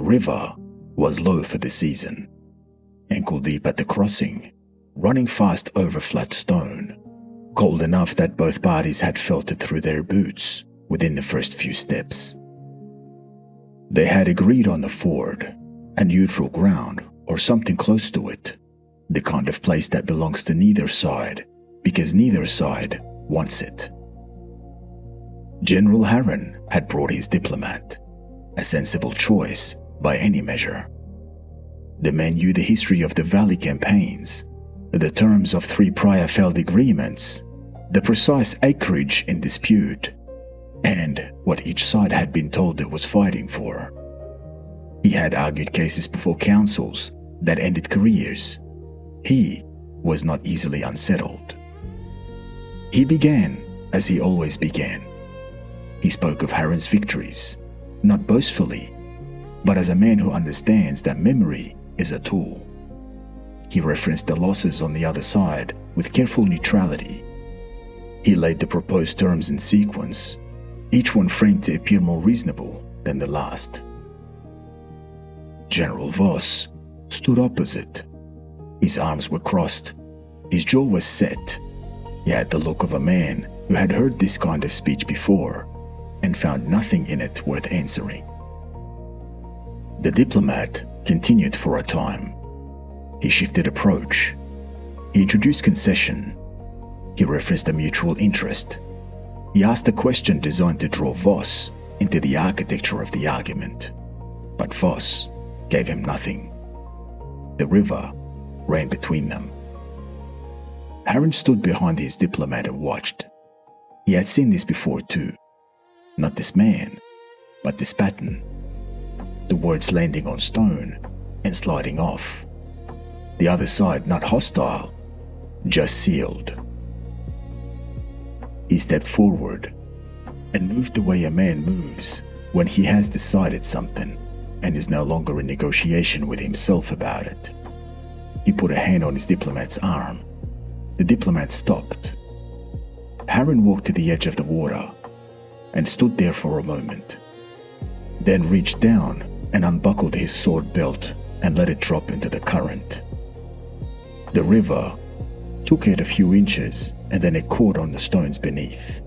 The river was low for the season, ankle deep at the crossing, running fast over flat stone, cold enough that both parties had felt it through their boots within the first few steps. They had agreed on the ford, a neutral ground or something close to it, the kind of place that belongs to neither side because neither side wants it. General Harren had brought his diplomat, a sensible choice by any measure. The man knew the history of the Valley campaigns, the terms of 3 prior failed agreements, the precise acreage in dispute, and what each side had been told it was fighting for. He had argued cases before councils that ended careers. He was not easily unsettled. He began as he always began. He spoke of Harren's victories, not boastfully, but as a man who understands that memory is a tool. He referenced the losses on the other side with careful neutrality. He laid the proposed terms in sequence, each one framed to appear more reasonable than the last. General Voss stood opposite. His arms were crossed. His jaw was set. He had the look of a man who had heard this kind of speech before and found nothing in it worth answering. The diplomat continued for a time. He shifted approach. He introduced concession. He referenced a mutual interest. He asked a question designed to draw Voss into the architecture of the argument, but Voss gave him nothing. The river ran between them. Harren stood behind his diplomat and watched. He had seen this before too. Not this man, but this pattern. The words landing on stone and sliding off. The other side not hostile, just sealed. He stepped forward and moved the way a man moves when he has decided something and is no longer in negotiation with himself about it. He put a hand on his diplomat's arm. The diplomat stopped. Harren walked to the edge of the water and stood there for a moment, then reached down and unbuckled his sword belt and let it drop into the current. The river took it a few inches and then it caught on the stones beneath.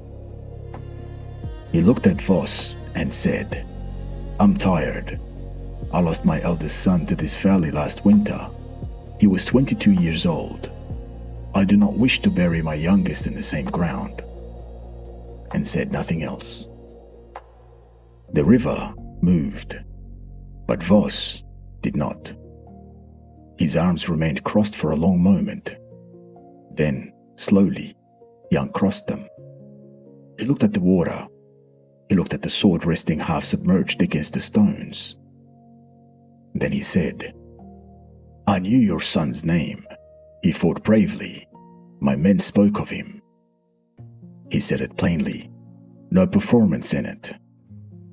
He looked at Voss and said, "I'm tired. I lost my eldest son to this valley last winter. He was 22 years old. I do not wish to bury my youngest in the same ground," and said nothing else. The river moved, but Voss did not. His arms remained crossed for a long moment. Then, slowly, he uncrossed them. He looked at the water. He looked at the sword resting half submerged against the stones. Then he said, "I knew your son's name. He fought bravely. My men spoke of him." He said it plainly, no performance in it.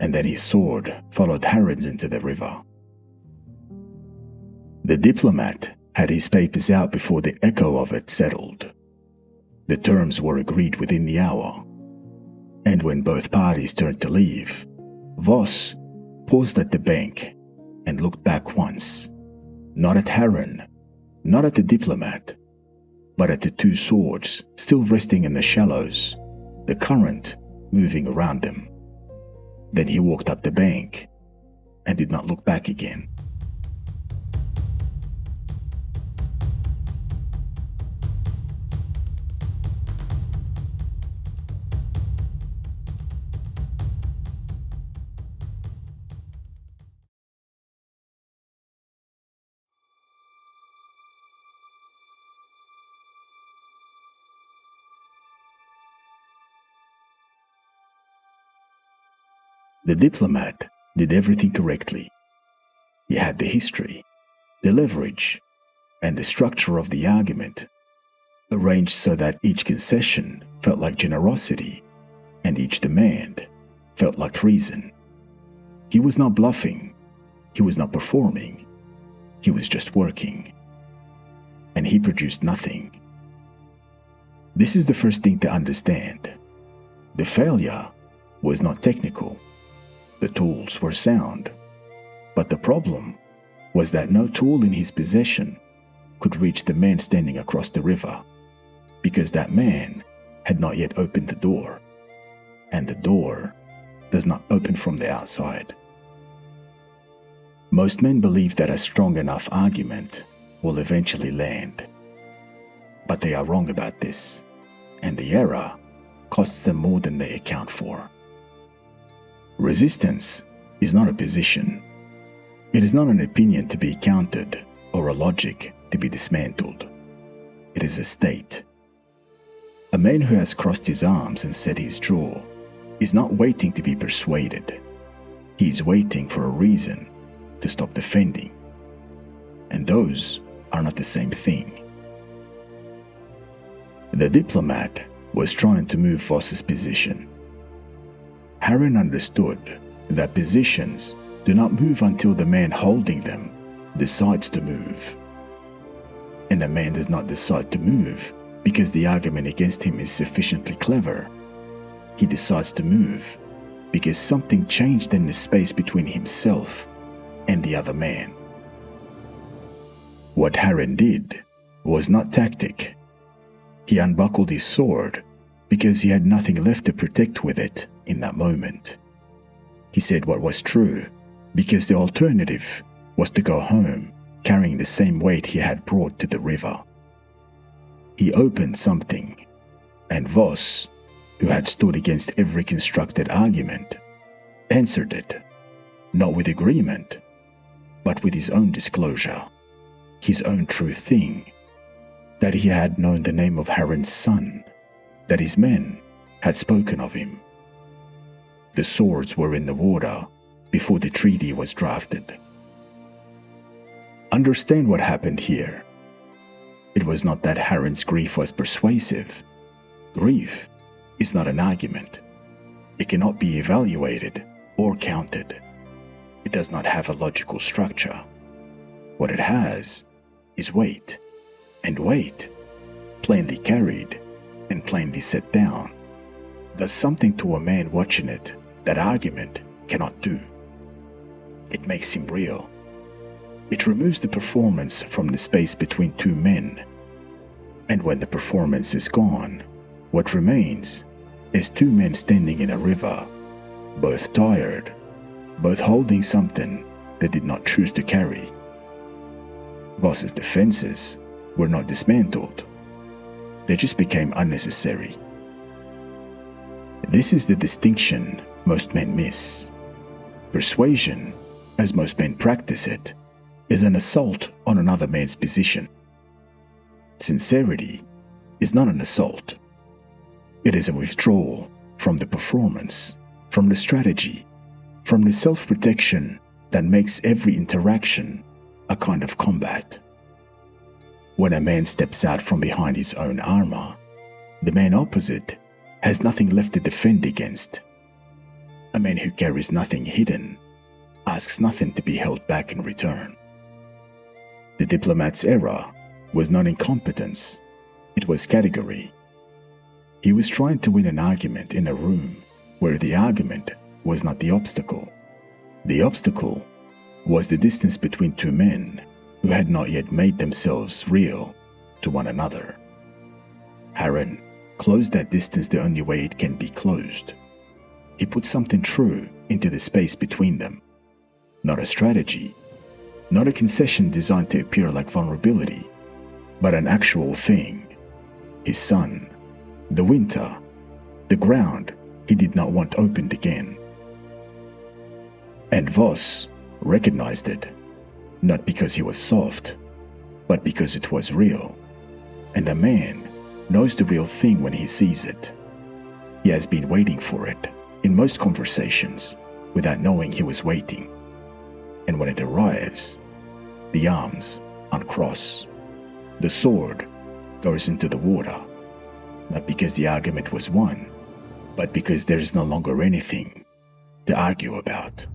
And then his sword followed Harren's into the river. The diplomat had his papers out before the echo of it settled. The terms were agreed within the hour. And when both parties turned to leave, Voss paused at the bank and looked back once, not at Harren, not at the diplomat, but at the 2 swords still resting in the shallows, the current moving around them. Then he walked up the bank and did not look back again. The diplomat did everything correctly. He had the history, the leverage, and the structure of the argument arranged so that each concession felt like generosity and each demand felt like reason. He was not bluffing. He was not performing. He was just working. And he produced nothing. This is the first thing to understand. The failure was not technical. The tools were sound. But the problem was that no tool in his possession could reach the man standing across the river, because that man had not yet opened the door, and the door does not open from the outside. Most men believe that a strong enough argument will eventually land, but they are wrong about this, and the error costs them more than they account for. Resistance is not a position. It is not an opinion to be countered or a logic to be dismantled. It is a state. A man who has crossed his arms and set his jaw is not waiting to be persuaded. He is waiting for a reason to stop defending. And those are not the same thing. The diplomat was trying to move Voss's position. Harren understood that positions do not move until the man holding them decides to move. And a man does not decide to move because the argument against him is sufficiently clever. He decides to move because something changed in the space between himself and the other man. What Harren did was not tactic. He unbuckled his sword because he had nothing left to protect with it in that moment. He said what was true because the alternative was to go home carrying the same weight he had brought to the river. He opened something, and Voss, who had stood against every constructed argument, answered it, not with agreement, but with his own disclosure, his own true thing, that he had known the name of Harren's son, that his men had spoken of him. The swords were in the water before the treaty was drafted. Understand what happened here. It was not that Harren's grief was persuasive. Grief is not an argument. It cannot be evaluated or counted. It does not have a logical structure. What it has is weight, and weight, plainly carried and plainly set down, does something to a man watching it that argument cannot do. It makes him real. It removes the performance from the space between two men. And when the performance is gone, what remains is two men standing in a river, both tired, both holding something they did not choose to carry. Voss's defenses were not dismantled. They just became unnecessary. This is the distinction most men miss. Persuasion, as most men practice it, is an assault on another man's position. Sincerity is not an assault. It is a withdrawal from the performance, from the strategy, from the self-protection that makes every interaction a kind of combat. When a man steps out from behind his own armor, the man opposite has nothing left to defend against. A man who carries nothing hidden asks nothing to be held back in return. The diplomat's error was not incompetence, it was category. He was trying to win an argument in a room where the argument was not the obstacle. The obstacle was the distance between two men who had not yet made themselves real to one another. Harren closed that distance the only way it can be closed. He put something true into the space between them, not a strategy, not a concession designed to appear like vulnerability, but an actual thing. His son, the winter, the ground he did not want opened again. And Voss recognized it, not because he was soft, but because it was real. And a man knows the real thing when he sees it. He has been waiting for it in most conversations without knowing he was waiting. And when it arrives, the arms uncross. The sword goes into the water, not because the argument was won, but because there is no longer anything to argue about.